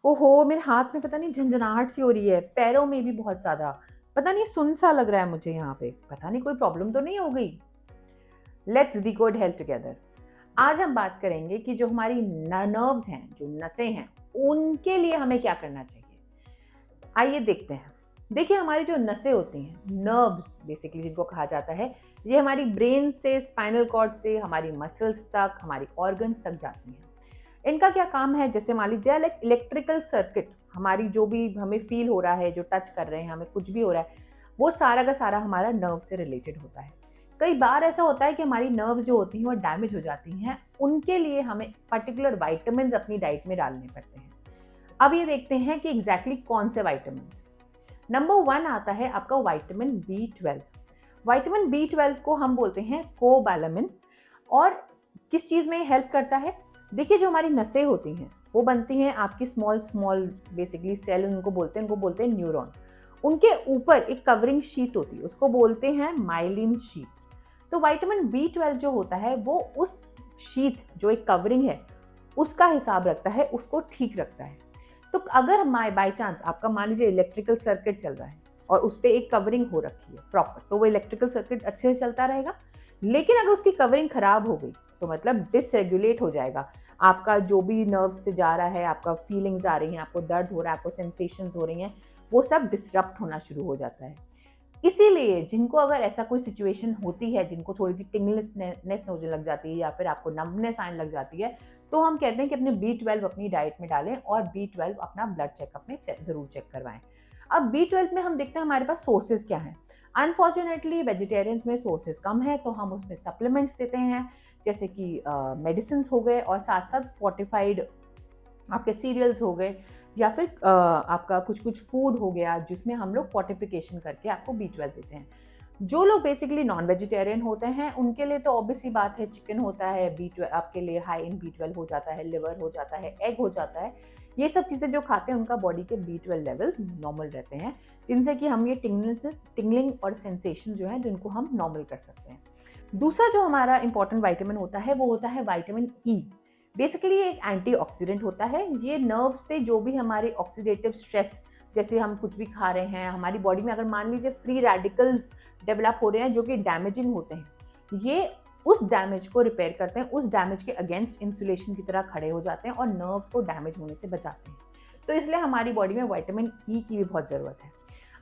ओहो! मेरे हाथ में पता नहीं झनझनाहट सी हो रही है, पैरों में भी बहुत ज़्यादा। पता नहीं सुन-सा लग रहा है मुझे यहाँ पे। पता नहीं कोई प्रॉब्लम तो नहीं हो गई? Let's decode health together. आज हम बात करेंगे कि जो हमारी न नर्व्स हैं, जो नसें हैं, उनके लिए हमें क्या करना चाहिए? आइए देखते हैं। देखिए हमारी जो नसें होती हैं, नर्व्स बेसिकली जिनको कहा जाता है, ये हमारी ब्रेन से, स्पाइनल कॉर्ड से, हमारी मसल्स तक, हमारी ऑर्गन्स तक जाती हैं। इनका क्या काम है, जैसे मान लीजिए लाइक इलेक्ट्रिकल सर्किट, हमारी जो भी हमें फील हो रहा है, जो टच कर रहे हैं, हमें कुछ भी हो रहा है, वो सारा का सारा हमारा नर्व से रिलेटेड होता है। कई बार ऐसा होता है कि हमारी नर्व जो होती हैं वो डैमेज हो जाती हैं, उनके लिए हमें पर्टिकुलर वाइटामिन अपनी डाइट में डालने पड़ते हैं। अब ये देखते हैं कि एग्जैक्टली कौन से वाइटामिन। नंबर 1 आता है आपका विटामिन B12। विटामिन B12 को हम बोलते हैं कोबालामिन। और किस चीज़ में हेल्प करता है? देखिए जो हमारी नसें होती हैं वो बनती हैं आपकी स्मॉल स्मॉल बेसिकली सेल, उनको बोलते हैं न्यूरॉन। उनके ऊपर एक कवरिंग शीट होती है, उसको बोलते हैं माइलिन शीट। तो विटामिन B12 जो होता है वो उस शीट, जो एक कवरिंग है, उसका हिसाब रखता है, उसको ठीक रखता है। तो अगर बाय चांस आपका मान लीजिए इलेक्ट्रिकल सर्किट चल रहा है और उस पे एक कवरिंग हो रखी है प्रॉपर, तो वो इलेक्ट्रिकल सर्किट अच्छे से चलता रहेगा। लेकिन अगर उसकी कवरिंग खराब हो गई तो मतलब डिसरेगुलेट हो जाएगा। आपका जो भी नर्व्स से जा रहा है, आपका फीलिंग्स आ रही हैं, आपको दर्द हो रहा है, आपको सेंसेशंस हो रही हैं, वो सब डिसरप्ट होना शुरू हो जाता है। इसीलिए जिनको अगर ऐसा कोई सिचुएशन होती है, जिनको थोड़ी-सी टिंगनेस होने लग जाती है या फिर आपको नंबनेस आने लग जाती है, तो हम कहते हैं कि अपने B12 अपनी डाइट में डालें और B12 अपना ब्लड चेकअप में ज़रूर चेक करवाएँ। अब B12 में हम देखते हैं हमारे पास सोर्सेज़ क्या हैं। अनफॉर्च्यूनेटली वेजिटेरियंस में सोर्सेज़ कम है, तो हम उसमें सप्लीमेंट्स देते हैं, जैसे कि मेडिसिन्स हो गए और साथ-साथ फोर्टिफाइड आपके सीरियल्स हो गए, या फिर आपका कुछ-कुछ फूड हो गया जिसमें हम लोग फोर्टिफिकेशन करके आपको B12 देते हैं। जो लोग बेसिकली नॉन वेजिटेरियन होते हैं उनके लिए तो ऑब्वियस सी बात है, चिकन होता है, B12 आपके लिए हाई इन B12 हो जाता है, लिवर हो जाता है, एग हो जाता है। ये सब चीज़ें जो खाते हैं उनका बॉडी के B12 लेवल नॉर्मल रहते हैं, जिनसे कि हम ये टिंगलिंग और सेंसेशन जो है जिनको हम नॉर्मल कर सकते हैं। दूसरा जो हमारा इंपॉर्टेंट विटामिन होता है वो होता है विटामिन ई। बेसिकली एक एंटीऑक्सीडेंट होता है। ये नर्व्स पे जो भी हमारे ऑक्सीडेटिव स्ट्रेस, जैसे हम कुछ भी खा रहे हैं, हमारी बॉडी में अगर मान लीजिए फ्री रेडिकल्स डेवलप हो रहे हैं जो कि डैमेजिंग होते हैं, ये उस डैमेज को रिपेयर करते हैं, उस डैमेज के अगेंस्ट इंसुलेशन की तरह खड़े हो जाते हैं और नर्व्स को डैमेज होने से बचाते हैं। तो इसलिए हमारी बॉडी में विटामिन ई की भी बहुत ज़रूरत है।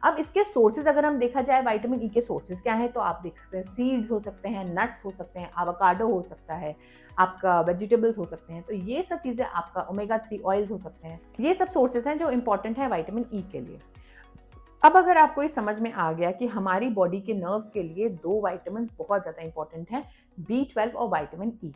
अब इसके सोर्सेज अगर हम देखा जाए, विटामिन ई के सोर्सेज क्या हैं, तो आप देख सकते हैं सीड्स हो सकते हैं, नट्स हो सकते हैं, एवोकाडो हो सकता है, आपका वेजिटेबल्स हो सकते हैं। तो ये सब चीज़ें, आपका ओमेगा 3 ऑयल्स हो सकते हैं। ये सब सोर्सेज हैं जो इंपॉर्टेंट है विटामिन ई के लिए। अब अगर आपको ये समझ में आ गया कि हमारी बॉडी के नर्व्स के लिए 2 विटामिन्स बहुत ज़्यादा इंपॉर्टेंट हैं, B12 और विटामिन ई।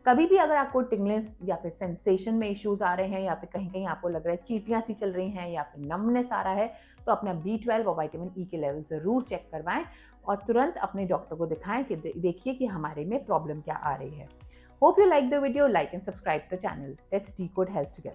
कभी भी अगर आपको टिंगनेस या फिर सेंसेशन में इश्यूज़ आ रहे हैं, या फिर कहीं-कहीं आपको लग रहा है चींटियाँ सी चल रही हैं या फिर नमनेस आ रहा है, तो अपना B12 और विटामिन ई के लेवल ज़रूर चेक करवाएँ और तुरंत अपने डॉक्टर को दिखाएँ कि देखिए कि हमारे में प्रॉब्लम क्या आ रही है। Hope you like the video, like and subscribe the channel. Let's decode health together.